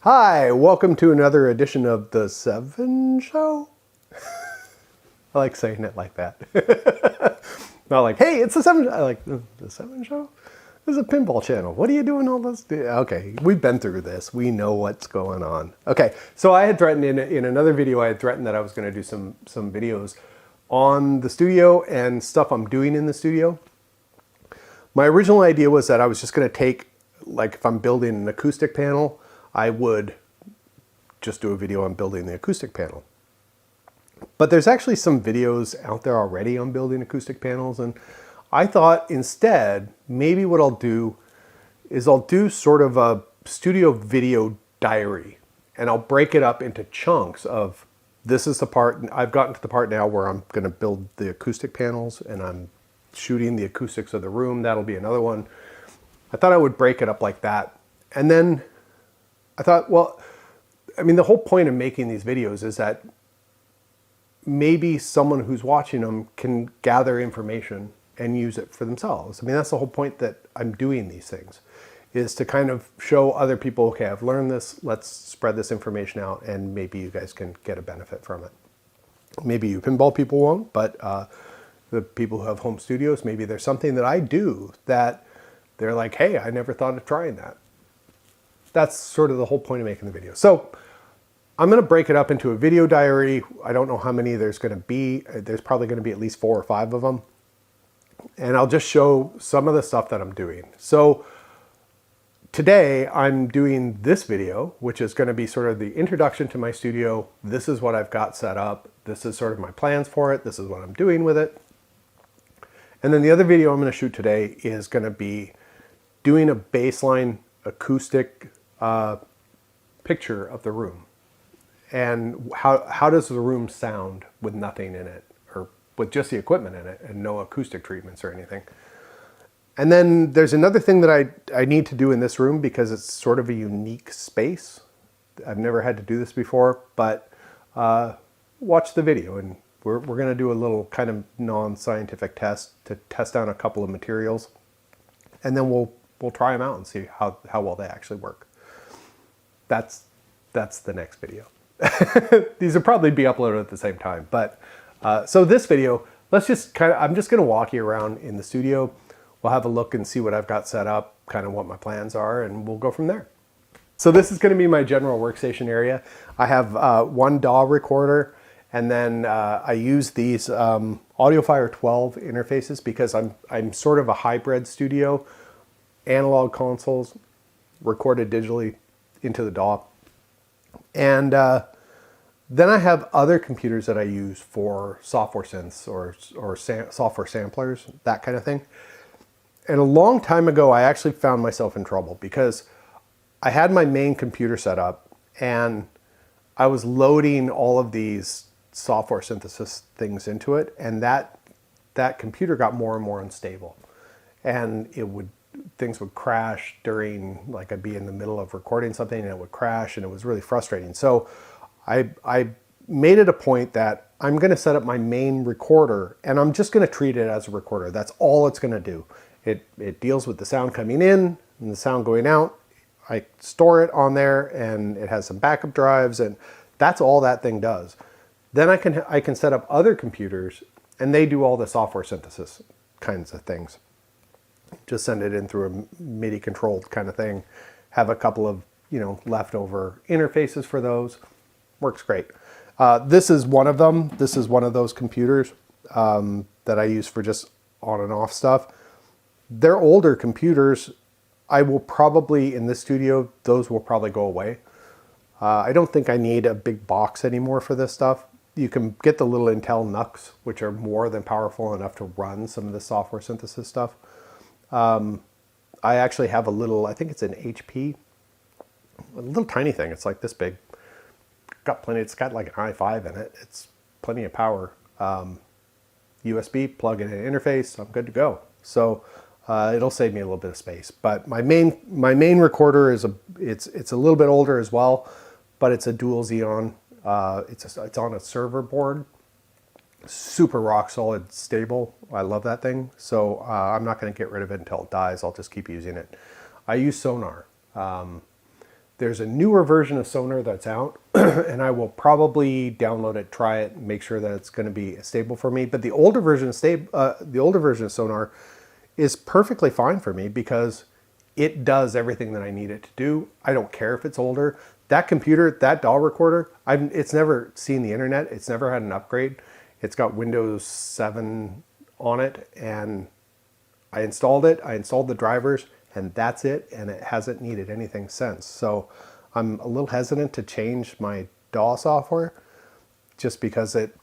Hi, welcome to another edition of The Seven Show. I like saying it like that. Not like, hey, it's The Seven Show. I like, The Seven Show? This is a pinball channel. What are you doing all this? Okay, we've been through this. We know what's going on. Okay, so I had threatened in another video, I had threatened that I was going to do some videos on the studio and stuff I'm doing in the studio. My original idea was that I was just going to take, like if I'm building an acoustic panel, I would just do a video on building the acoustic panel. But there's actually some videos out there already on building acoustic panels, and I thought instead, maybe what I'll do is I'll do sort of a studio video diary, and I'll break it up into chunks of, this is the part, I've gotten to the part now where I'm going to build the acoustic panels and I'm shooting the acoustics of the room. That'll be another one. I thought I would break it up like that. And then I thought, well, I mean, the whole point of making these videos is that maybe someone who's watching them can gather information and use it for themselves. I mean, that's the whole point that I'm doing these things, is to kind of show other people, okay, I've learned this, let's spread this information out, and maybe you guys can get a benefit from it. Maybe you pinball people won't, but the people who have home studios, maybe there's something that I do that they're like, hey, I never thought of trying that. That's sort of the whole point of making the video. So I'm going to break it up into a video diary. I don't know how many there's going to be. There's probably going to be at least 4 or 5 of them. And I'll just show some of the stuff that I'm doing. So today I'm doing this video, which is going to be sort of the introduction to my studio. This is what I've got set up. This is sort of my plans for it. This is what I'm doing with it. And then the other video I'm going to shoot today is going to be doing a baseline acoustic picture of the room. And how does the room sound with nothing in it, or with just the equipment in it and no acoustic treatments or anything. And then there's another thing that I need to do in this room because it's sort of a unique space. I've never had to do this before, but watch the video, and we're going to do a little kind of non-scientific test to test down a couple of materials, and then we'll try them out and see how well they actually work. That's the next video. These will probably be uploaded at the same time, but so this video, let's just I'm just going to walk you around in the studio. We'll have a look and see what I've got set up, kind of what my plans are, and we'll go from there. So this is going to be my general workstation area. I have one DAW recorder, and then I use these AudioFire 12 interfaces because I'm sort of a hybrid studio. Analog consoles recorded digitally into the DAW. And then I have other computers that I use for software synths or software samplers, that kind of thing. And a long time ago, I actually found myself in trouble because I had my main computer set up and I was loading all of these software synthesis things into it, and that computer got more and more unstable. And things would crash during, like I'd be in the middle of recording something and it would crash, and it was really frustrating. So I made it a point that I'm going to set up my main recorder and I'm just going to treat it as a recorder. That's all it's going to do. It deals with the sound coming in and the sound going out. I store it on there, and it has some backup drives, and that's all that thing does. Then I can set up other computers and they do all the software synthesis kinds of things. Just send it in through a MIDI controlled kind of thing. Have a couple of, leftover interfaces for those. Works great. This is one of them. This is one of those computers that I use for just on and off stuff. They're older computers. I will probably, in this studio, those will probably go away. I don't think I need a big box anymore for this stuff. You can get the little Intel NUCs, which are more than powerful enough to run some of the software synthesis stuff. I actually have a little, I think it's an HP, a little tiny thing. It's like this big. It's got like an i5 in it. It's plenty of power. USB, plug in an interface, I'm good to go. So it'll save me a little bit of space. But my main recorder is it's a little bit older as well, but it's a dual Xeon. It's on a server board, super rock solid stable. I love that thing. So I'm not going to get rid of it until it dies. I'll just keep using it. I use Sonar. There's a newer version of Sonar that's out, and I will probably download it, try it, make sure that it's going to be stable for me. But the older version of Sonar is perfectly fine for me because it does everything that I need it to do. I don't care if it's older. That computer, that DAW recorder, it's never seen the internet. It's never had an upgrade. It's got Windows 7 on it, and I installed it. I installed the drivers, and that's it, and it hasn't needed anything since. So I'm a little hesitant to change my DAW software just because it,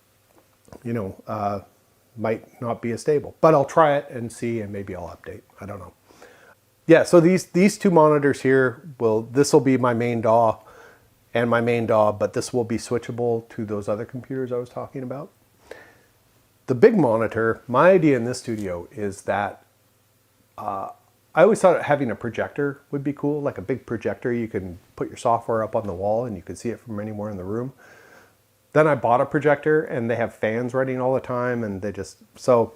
might not be as stable. But I'll try it and see, and maybe I'll update. I don't know. Yeah, so these two monitors here, this will be my main DAW and my main DAW, but this will be switchable to those other computers I was talking about. The big monitor, my idea in this studio is that I always thought having a projector would be cool, like a big projector. You can put your software up on the wall and you can see it from anywhere in the room. Then I bought a projector and they have fans running all the time, and so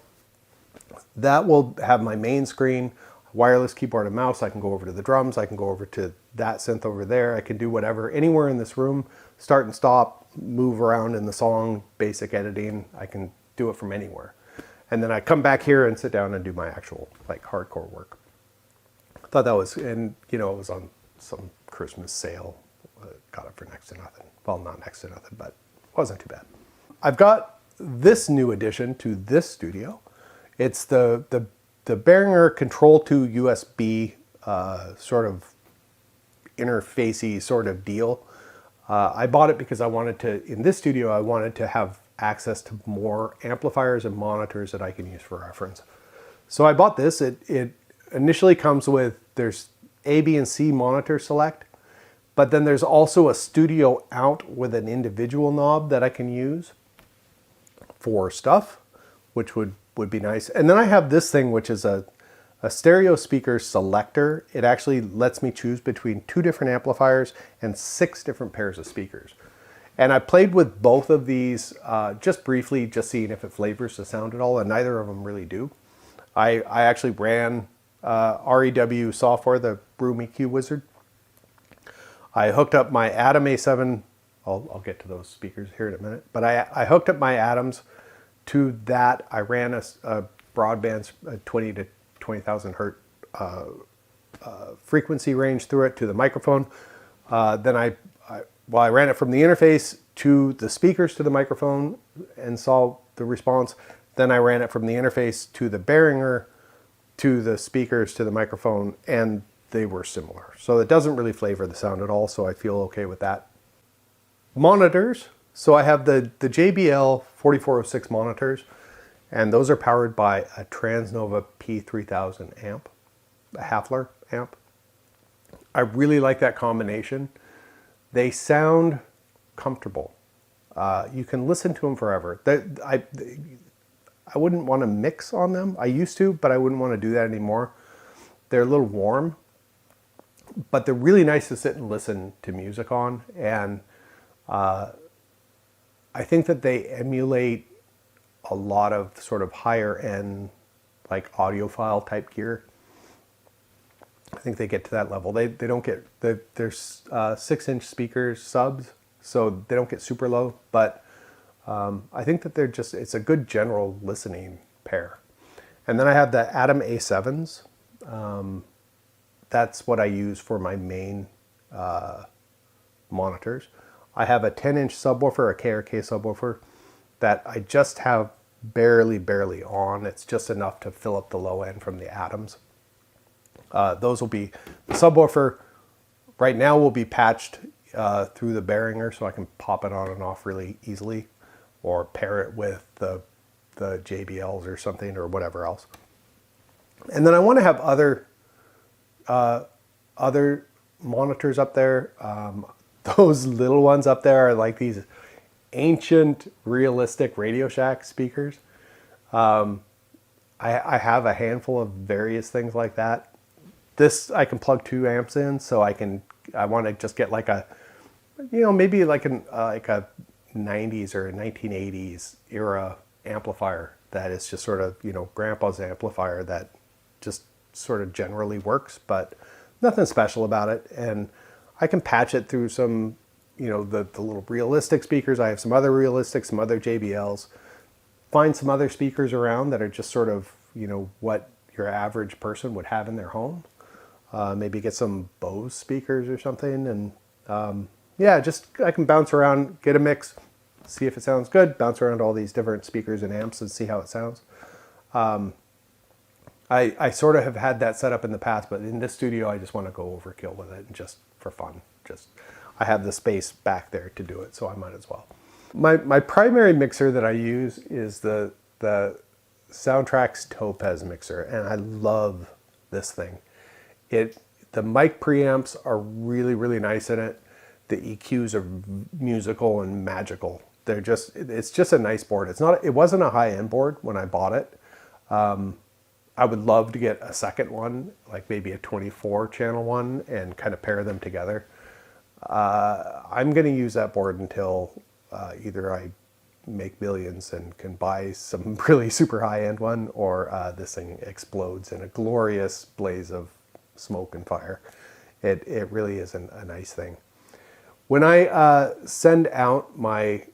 that will have my main screen, wireless keyboard and mouse. I can go over to the drums. I can go over to that synth over there. I can do whatever, anywhere in this room, start and stop, move around in the song, basic editing. I can do it from anywhere. And then I come back here and sit down and do my actual hardcore work. I thought that was, and it was on some Christmas sale. Got it for next to nothing. Well, not next to nothing, but it wasn't too bad. I've got this new addition to this studio. It's the Behringer Control2 USB sort of interfacey sort of deal. I bought it because in this studio, I wanted to have access to more amplifiers and monitors that I can use for reference. So I bought this. It initially comes with, there's A, B, and C monitor select, but then there's also a studio out with an individual knob that I can use for stuff, which would be nice. And then I have this thing, which is a stereo speaker selector. It actually lets me choose between 2 different amplifiers and 6 different pairs of speakers. And I played with both of these just briefly, just seeing if it flavors the sound at all, and neither of them really do. I actually ran REW software, the Room EQ Wizard. I hooked up my Atom A7, I'll get to those speakers here in a minute, but I hooked up my Atoms to that. I ran a broadband 20 to 20,000 hertz frequency range through it to the microphone. Then I ran it from the interface to the speakers to the microphone and saw the response. Then I ran it from the interface to the Behringer to the speakers to the microphone, and they were similar. So it doesn't really flavor the sound at all, so I feel okay with that. Monitors. So I have the JBL 4406 monitors, and those are powered by a Transnova P3000 amp, a Hafler amp. I really like that combination. They sound comfortable. You can listen to them forever. I wouldn't want to mix on them. I used to, but I wouldn't want to do that anymore. They're a little warm, but they're really nice to sit and listen to music on. And I think that they emulate a lot of sort of higher end, like audiophile type gear. I think they get to that level. They don't get, there's 6-inch speakers subs, so they don't get super low, but I think that it's a good general listening pair. And then I have the Atom A7s. That's what I use for my main monitors. I have a 10-inch subwoofer, a KRK subwoofer, that I just have barely on. It's just enough to fill up the low end from the Atoms. Those will be, the subwoofer right now will be patched through the Behringer, so I can pop it on and off really easily, or pair it with the JBLs or something, or whatever else. And then I want to have other monitors up there. Those little ones up there are like these ancient, realistic Radio Shack speakers. I have a handful of various things like that. This I can plug 2 amps in, so I want to just get like a, maybe like a 90s or a 1980s era amplifier that is just sort of, grandpa's amplifier that just sort of generally works, but nothing special about it. And I can patch it through some, the little realistic speakers. I have some other realistic, some other JBLs. Find some other speakers around that are just sort of, what your average person would have in their home. Maybe get some Bose speakers or something. And yeah, just I can bounce around, get a mix, see if it sounds good, bounce around all these different speakers and amps and see how it sounds. I sort of have had that set up in the past, but in this studio, I just want to go overkill with it and just for fun. I have the space back there to do it, so I might as well. My primary mixer that I use is the Soundtrack's Topaz mixer, and I love this thing. The mic preamps are really, really nice in it. The EQs are musical and magical. It's just a nice board. It wasn't a high-end board when I bought it. I would love to get a second one, like maybe a 24 channel one, and kind of pair them together. I'm going to use that board until either I make millions and can buy some really super high-end one, or this thing explodes in a glorious blaze of smoke and fire. It really is a nice thing. When I send out my,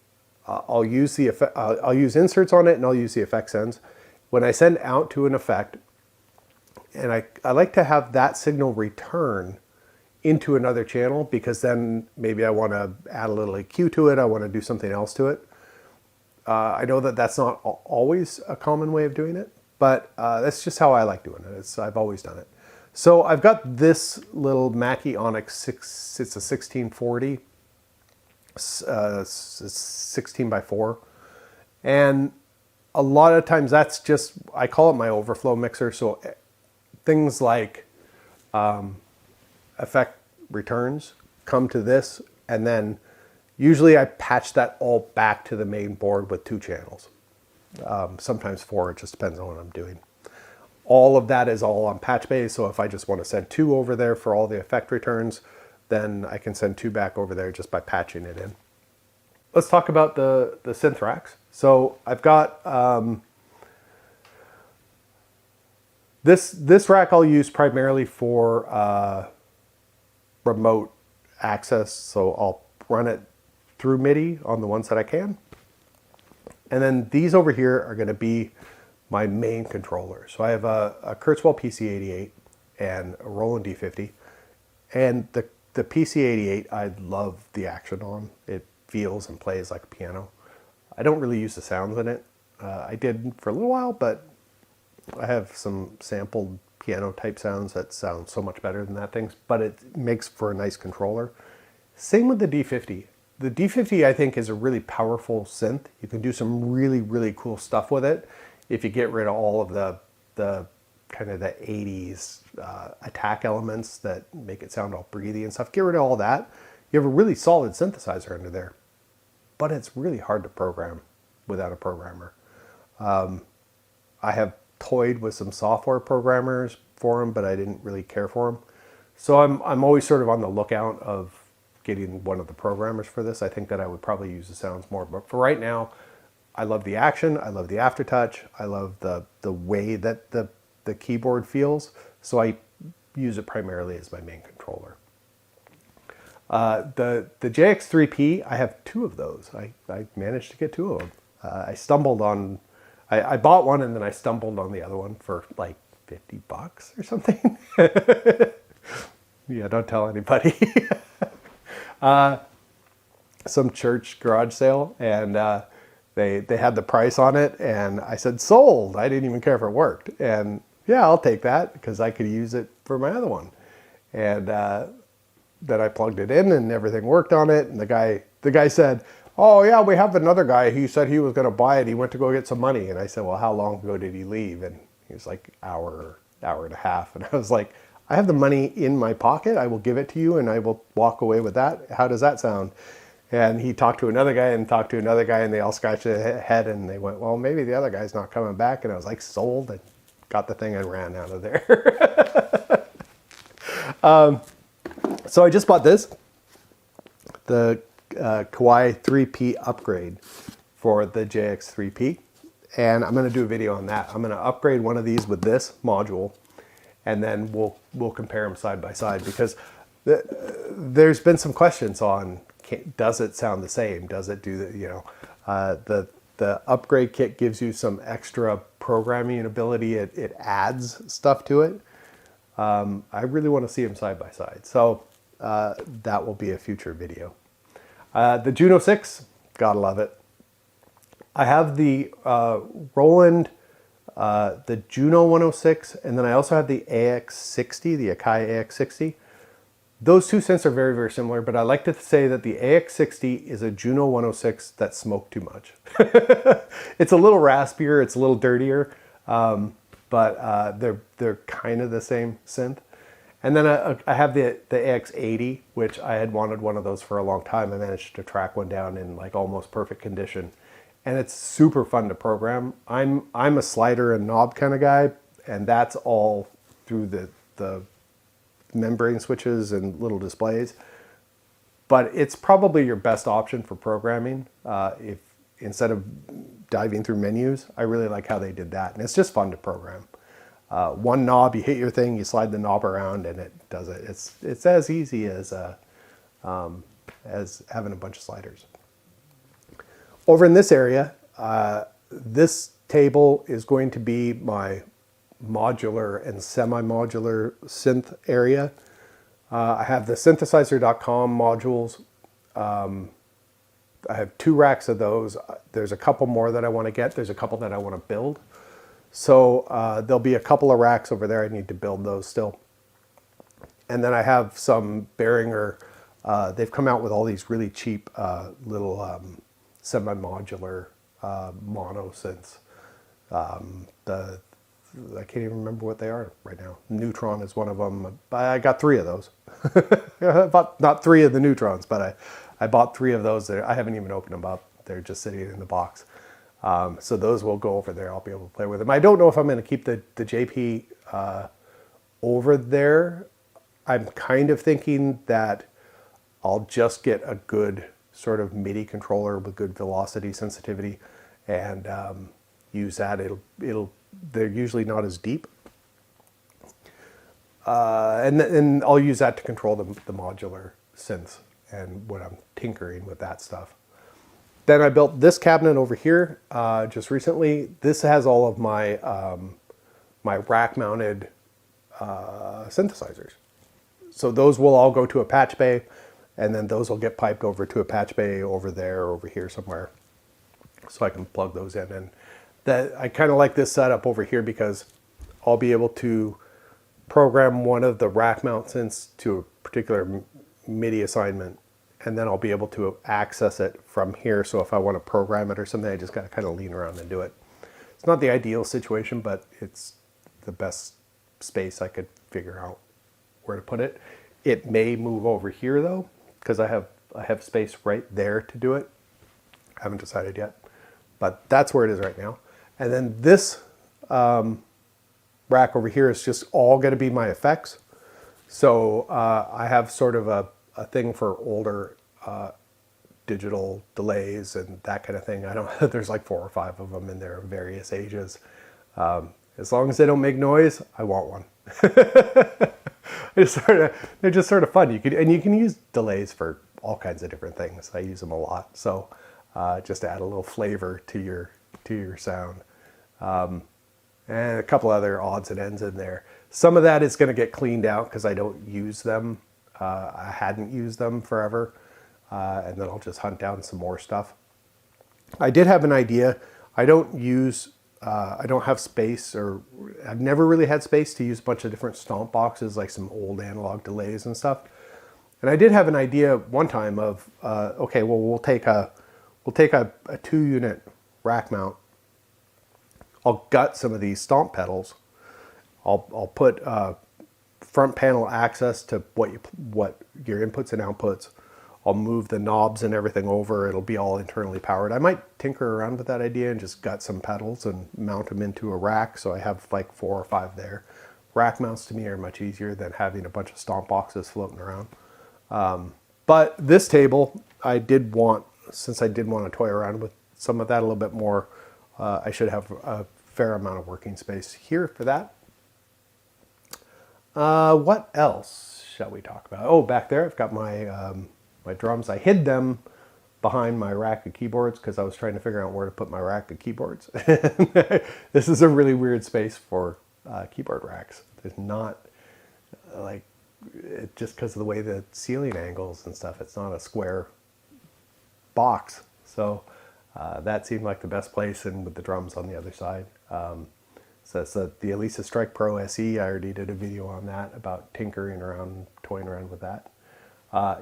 I'll use inserts on it, and I'll use the effects ends. When I send out to an effect, and I like to have that signal return into another channel, because then maybe I want to add a little EQ to it, I want to do something else to it. I know that that's not always a common way of doing it, but that's just how I like doing it. I've always done it. So I've got this little Mackie Onyx 6, it's a 1640, 16 by 4. And a lot of times that's just, I call it my overflow mixer. So things like effect returns come to this, and then usually I patch that all back to the main board with 2 channels. Sometimes 4, it just depends on what I'm doing. All of that is all on patch base, so if I just want to send 2 over there for all the effect returns, then I can send 2 back over there just by patching it in. Let's talk about the synth racks. So I've got this rack I'll use primarily for remote access, so I'll run it through MIDI on the ones that I can. And then these over here are going to be my main controller. So I have a Kurzweil PC88 and a Roland D50. And the PC88 I love the action on. It feels and plays like a piano. I don't really use the sounds in it. I did for a little while, but I have some sampled piano type sounds that sound so much better than that thing, but it makes for a nice controller. Same with the D50. The D50 I think is a really powerful synth. You can do some really, really cool stuff with it if you get rid of all of the kind of the 80s attack elements that make it sound all breathy and stuff. Get rid of all that. You have a really solid synthesizer under there, but it's really hard to program without a programmer. I have toyed with some software programmers for them, but I didn't really care for them. So I'm always sort of on the lookout of getting one of the programmers for this. I think that I would probably use the sounds more, but for right now, I love the action, I love the aftertouch, I love the way that the keyboard feels, so I use it primarily as my main controller. The JX3P, I have 2 of those. I managed to get 2 of them. I stumbled on, I bought one and then I stumbled on the other one for like $50 or something. Yeah, don't tell anybody. Some church garage sale, and they had the price on it, and I said sold. I didn't even care if it worked, and yeah, I'll take that because I could use it for my other one. And then I plugged it in and everything worked on it, and the guy said, oh yeah, we have another guy, he said he was going to buy it, he went to go get some money. And I said, well, how long ago did he leave? And he was like hour and a half. And I was like, I have the money in my pocket, I will give it to you and I will walk away with that. How does that sound? And he talked to another guy and talked to another guy, and they all scratched their head and they went, well, maybe the other guy's not coming back. And I was like, sold, and got the thing and ran out of there. So I just bought this, the Kawai 3P upgrade for the JX3P. and I'm going to do a video on that. I'm going to upgrade one of these with this module, and then we'll compare them side by side, because there's been some questions on, does it sound the same? Does it do the, you know, the upgrade kit gives you some extra programming ability. It adds stuff to it. I really want to see them side by side. So that will be a future video. The Juno 6, gotta love it. I have the Roland, the Juno 106, and then I also have the Ax60, the Akai Ax60. Those two synths are very, very similar, but I like to say that the Ax60 is a Juno 106 that smoked too much. It's a little raspier, it's a little dirtier, but they're kind of the same synth. And then I have the Ax80, which I had wanted one of those for a long time. I managed to track one down in like almost perfect condition, and it's super fun to program. I'm a slider and knob kind of guy, and that's all through the membrane switches and little displays. But it's probably your best option for programming. If instead of diving through menus, I really like how they did that, and it's just fun to program. One knob, you hit your thing, you slide the knob around, and it does it. It's as easy as having a bunch of sliders. Over in this area, this table is going to be my modular and semi-modular synth area. I have the synthesizer.com modules. I have 2 racks of those. There's a couple more that I want to get. There's a couple that I want to build. So there'll be a couple of racks over there. I need to build those still. And then I have some Behringer. They've come out with all these really cheap little semi-modular mono synths. I can't even remember what they are right now. Neutron is one of them. I got 3 of those. I bought not 3 of the Neutrons, but I bought 3 of those. I haven't even opened them up. They're just sitting in the box. So those will go over there. I'll be able to play with them. I don't know if I'm going to keep the JP over there. I'm kind of thinking that I'll just get a good sort of MIDI controller with good velocity sensitivity and use that. They're usually not as deep. And I'll use that to control the modular synths and when I'm tinkering with that stuff. Then I built this cabinet over here just recently. This has all of my my rack-mounted synthesizers. So those will all go to a patch bay, and then those will get piped over to a patch bay over there or over here somewhere, so I can plug those in. And I kind of like this setup over here because I'll be able to program one of the rack mount synths to a particular MIDI assignment, and then I'll be able to access it from here. So if I want to program it or something, I just got to kind of lean around and do it. It's not the ideal situation, but it's the best space I could figure out where to put it. It may move over here though, because I have space right there to do it. I haven't decided yet, but that's where it is right now. And then this rack over here is just all going to be my effects. So I have sort of a thing for older digital delays and that kind of thing. There's like 4 or 5 of them in there of various ages. As long as they don't make noise, I want one. They're just sort of fun. You can use delays for all kinds of different things. I use them a lot. So just to add a little flavor to your sound. And a couple other odds and ends in there. Some of that is going to get cleaned out because I don't use them. I hadn't used them forever. And then I'll just hunt down some more stuff. I did have an idea. I don't have space, or I've never really had space to use a bunch of different stomp boxes, like some old analog delays and stuff. And I did have an idea one time of, okay, well, we'll take a 2-unit rack mount. I'll gut some of these stomp pedals. I'll put front panel access to what your inputs and outputs. I'll move the knobs and everything over. It'll be all internally powered. I might tinker around with that idea and just gut some pedals and mount them into a rack. So I have like 4 or 5 there. Rack mounts to me are much easier than having a bunch of stomp boxes floating around. But this table, since I did want to toy around with some of that a little bit more, I should have a fair amount of working space here for that. What else shall we talk about? Oh, back there I've got my, my drums. I hid them behind my rack of keyboards because I was trying to figure out where to put my rack of keyboards. This is a really weird space for keyboard racks. There's not, like, just because of the way the ceiling angles and stuff, it's not a square box. So that seemed like the best place, and with the drums on the other side. So it's the Elisa Strike Pro SE. I already did a video on that about tinkering around, toying around with that.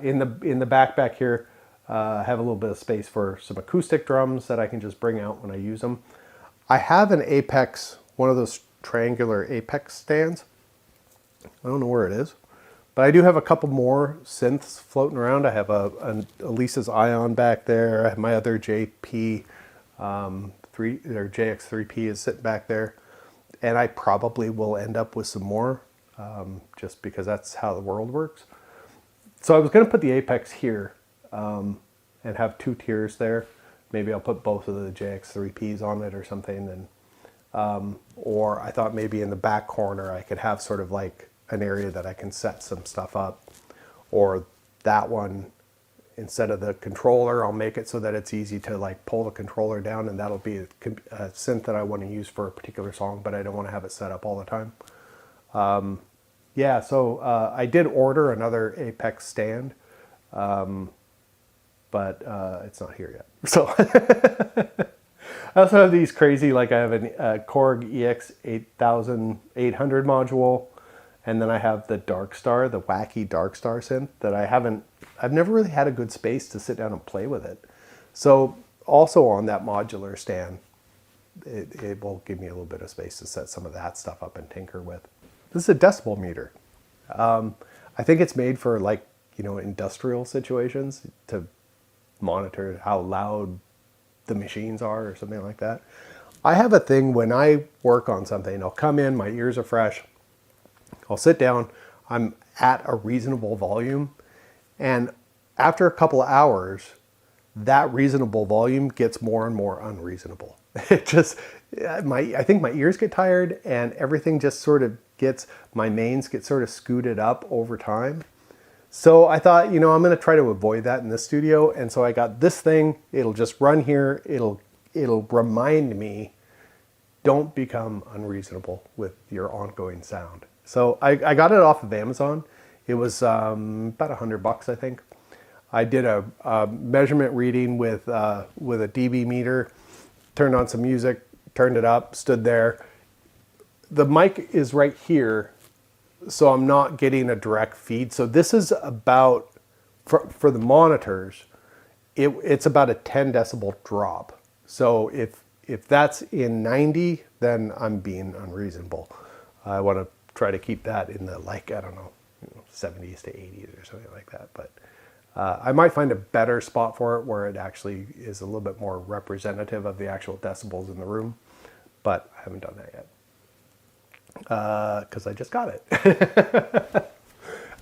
In the back here, I have a little bit of space for some acoustic drums that I can just bring out when I use them. I have an Apex, one of those triangular Apex stands. I don't know where it is, but I do have a couple more synths floating around. I have a Elisa's Ion back there. I have my other JP3 or JX3P is sitting back there, and I probably will end up with some more, just because that's how the world works. So I was going to put the Apex here and have two tiers there. Maybe I'll put both of the JX3Ps on it or something, and or I thought maybe in the back corner I could have sort of like an area that I can set some stuff up, or that one, instead of the controller, I'll make it so that it's easy to like pull the controller down, and that'll be a synth that I want to use for a particular song, but I don't want to have it set up all the time. Yeah, so I did order another Apex stand, but it's not here yet. So I also have these crazy, like I have a Korg EX8800 module, and then I have the Darkstar, the wacky Darkstar synth that I've never really had a good space to sit down and play with it. So also on that modular stand, it will give me a little bit of space to set some of that stuff up and tinker with. This is a decibel meter. I think it's made for, like, you know, industrial situations to monitor how loud the machines are or something like that. I have a thing when I work on something, I'll come in, my ears are fresh, I'll sit down, I'm at a reasonable volume, and after a couple of hours, that reasonable volume gets more and more unreasonable. It just, I think my ears get tired, and everything just sort of gets, my mains get sort of scooted up over time. So I thought, you know, I'm going to try to avoid that in this studio, and so I got this thing. It'll just run here. It'll remind me, don't become unreasonable with your ongoing sound. So I got it off of Amazon. It was about $100, I think. I did a measurement reading with a dB meter, turned on some music, turned it up, stood there. The mic is right here, so I'm not getting a direct feed. So this is about, for the monitors, it's about a 10 decibel drop. So if that's in 90, then I'm being unreasonable. I want to try to keep that in the, like, I don't know, 70s to 80s or something like that. But I might find a better spot for it where it actually is a little bit more representative of the actual decibels in the room. But I haven't done that yet, because I just got it.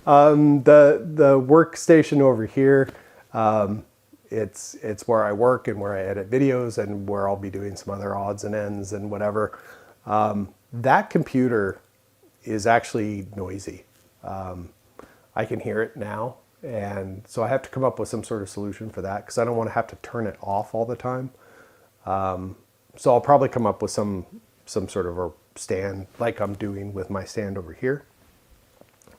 The workstation over here, it's where I work and where I edit videos and where I'll be doing some other odds and ends and whatever. That computer is actually noisy. I can hear it now, and so I have to come up with some sort of solution for that, because I don't want to have to turn it off all the time. So I'll probably come up with some sort of a stand, like I'm doing with my stand over here.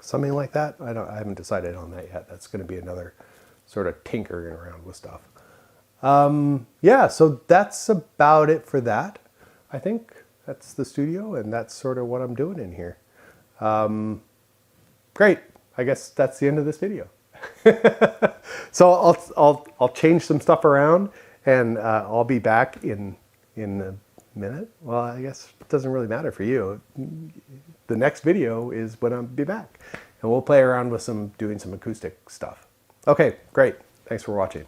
Something like that. I haven't decided on that yet. That's going to be another sort of tinkering around with stuff. Yeah, so that's about it for that. I think that's the studio, and that's sort of what I'm doing in here. Great. I guess that's the end of this video. So I'll change some stuff around, and I'll be back in a minute. Well, I guess it doesn't really matter for you. The next video is when I'll be back, and we'll play around with doing some acoustic stuff. Okay, great. Thanks for watching.